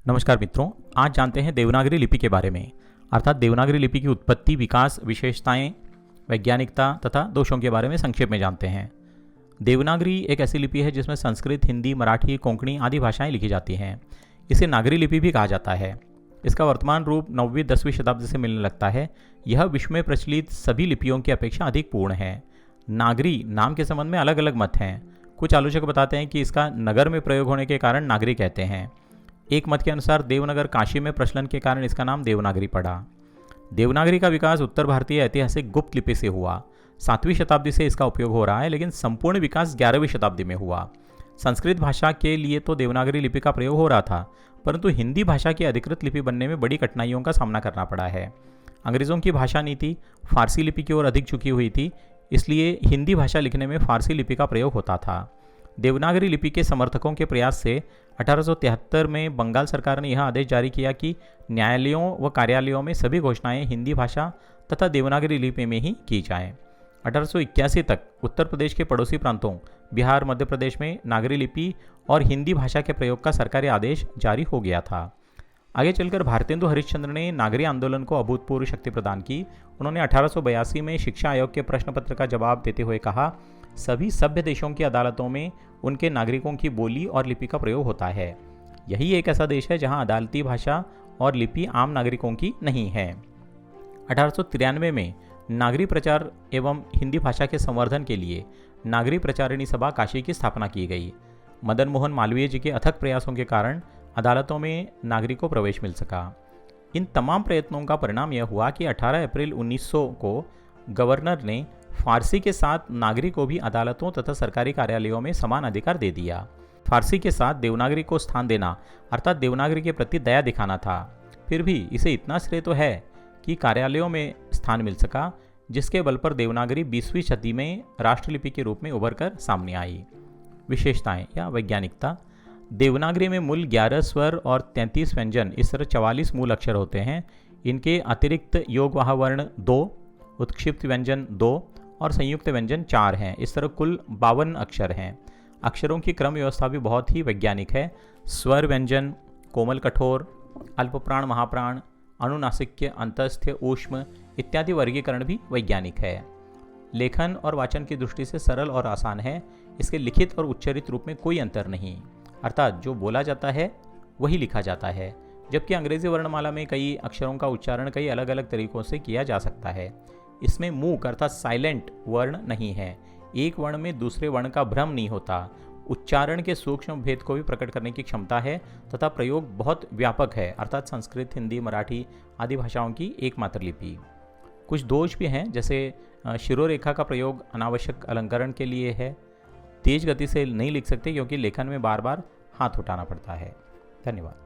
नमस्कार मित्रों, आज जानते हैं देवनागरी लिपि के बारे में। अर्थात देवनागरी लिपि की उत्पत्ति, विकास, विशेषताएं, वैज्ञानिकता तथा दोषों के बारे में संक्षेप में जानते हैं। देवनागरी एक ऐसी लिपि है जिसमें संस्कृत, हिंदी, मराठी, कोंकणी आदि भाषाएं लिखी जाती हैं। इसे नागरी लिपि भी कहा जाता है। इसका वर्तमान रूप 9वीं-10वीं शताब्दी से मिलने लगता है। यह विश्व में प्रचलित सभी लिपियों की अपेक्षा अधिक पूर्ण है। नागरी नाम के संबंध में अलग अलग मत हैं। कुछ आलोचक बताते हैं कि इसका नगर में प्रयोग होने के कारण नागरी कहते हैं। एक मत के अनुसार देवनगर काशी में प्रचलन के कारण इसका नाम देवनागरी पड़ा। देवनागरी का विकास उत्तर भारतीय ऐतिहासिक गुप्त लिपि से हुआ। 7वीं शताब्दी से इसका उपयोग हो रहा है, लेकिन संपूर्ण विकास 11वीं शताब्दी में हुआ। संस्कृत भाषा के लिए तो देवनागरी लिपि का प्रयोग हो रहा था, परंतु हिंदी भाषा की अधिकृत लिपि बनने में बड़ी कठिनाइयों का सामना करना पड़ा है। अंग्रेज़ों की भाषा नीति फारसी लिपि की ओर अधिक झुकी हुई थी, इसलिए हिंदी भाषा लिखने में फारसी लिपि का प्रयोग होता था। देवनागरी लिपि के समर्थकों के प्रयास से 1873 में बंगाल सरकार ने यह आदेश जारी किया कि न्यायालयों व कार्यालयों में सभी घोषणाएं हिंदी भाषा तथा देवनागरी लिपि में ही की जाएं। 1881 तक उत्तर प्रदेश के पड़ोसी प्रांतों बिहार, मध्य प्रदेश में नागरी लिपि और हिंदी भाषा के प्रयोग का सरकारी आदेश जारी हो गया था। आगे चलकर भारतेंदु हरिश्चंद्र ने नागरी आंदोलन को अभूतपूर्व शक्ति प्रदान की। उन्होंने 1882 में शिक्षा आयोग के प्रश्न पत्र का जवाब देते हुए कहा, सभी सभ्य देशों की अदालतों में उनके नागरिकों की बोली और लिपि का प्रयोग होता है। यही एक ऐसा देश है जहां अदालती भाषा और लिपि आम नागरिकों की नहीं है। 1893 में नागरी प्रचार एवं हिंदी भाषा के संवर्धन के लिए नागरी प्रचारिणी सभा काशी की स्थापना की गई। मदन मोहन मालवीय जी के अथक प्रयासों के कारण अदालतों में नागरिक को प्रवेश मिल सका। इन तमाम प्रयत्नों का परिणाम यह हुआ कि 18 अप्रैल 1900 को गवर्नर ने फारसी के साथ नागरी को भी अदालतों तथा सरकारी कार्यालयों में समान अधिकार दे दिया। फारसी के साथ देवनागरी को स्थान देना अर्थात देवनागरी के प्रति दया दिखाना था। फिर भी इसे इतना श्रेय तो है कि कार्यालयों में स्थान मिल सका, जिसके बल पर देवनागरी 20वीं सदी में राष्ट्रलिपि के रूप में उभर कर सामने आई। विशेषताएं या वैज्ञानिकता। देवनागरी में मूल 11 स्वर और 33 व्यंजन, इस तरह 44 मूल अक्षर होते हैं। इनके अतिरिक्त योगवाह वर्ण 2, उत्क्षिप्त व्यंजन 2 और संयुक्त व्यंजन 4 हैं। इस तरह कुल 52 अक्षर हैं। अक्षरों की क्रम व्यवस्था भी बहुत ही वैज्ञानिक है। स्वर व्यंजन, कोमल कठोर, अल्पप्राण महाप्राण, अनुनासिक्य, अंतस्थ्य, ऊष्म इत्यादि वर्गीकरण भी वैज्ञानिक है। लेखन और वाचन की दृष्टि से सरल और आसान है। इसके लिखित और उच्चरित रूप में कोई अंतर नहीं, अर्थात जो बोला जाता है वही लिखा जाता है। जबकि अंग्रेजी वर्णमाला में कई अक्षरों का उच्चारण कई अलग अलग तरीकों से किया जा सकता है। इसमें मूक अर्थात साइलेंट वर्ण नहीं है। एक वर्ण में दूसरे वर्ण का भ्रम नहीं होता। उच्चारण के सूक्ष्म भेद को भी प्रकट करने की क्षमता है तथा प्रयोग बहुत व्यापक है, अर्थात संस्कृत, हिंदी, मराठी आदि भाषाओं की एकमात्र लिपि। कुछ दोष भी हैं, जैसे शिरोरेखा का प्रयोग अनावश्यक अलंकरण के लिए है। तेज गति से नहीं लिख सकते क्योंकि लेखन में बार बार हाथ उठाना पड़ता है। धन्यवाद।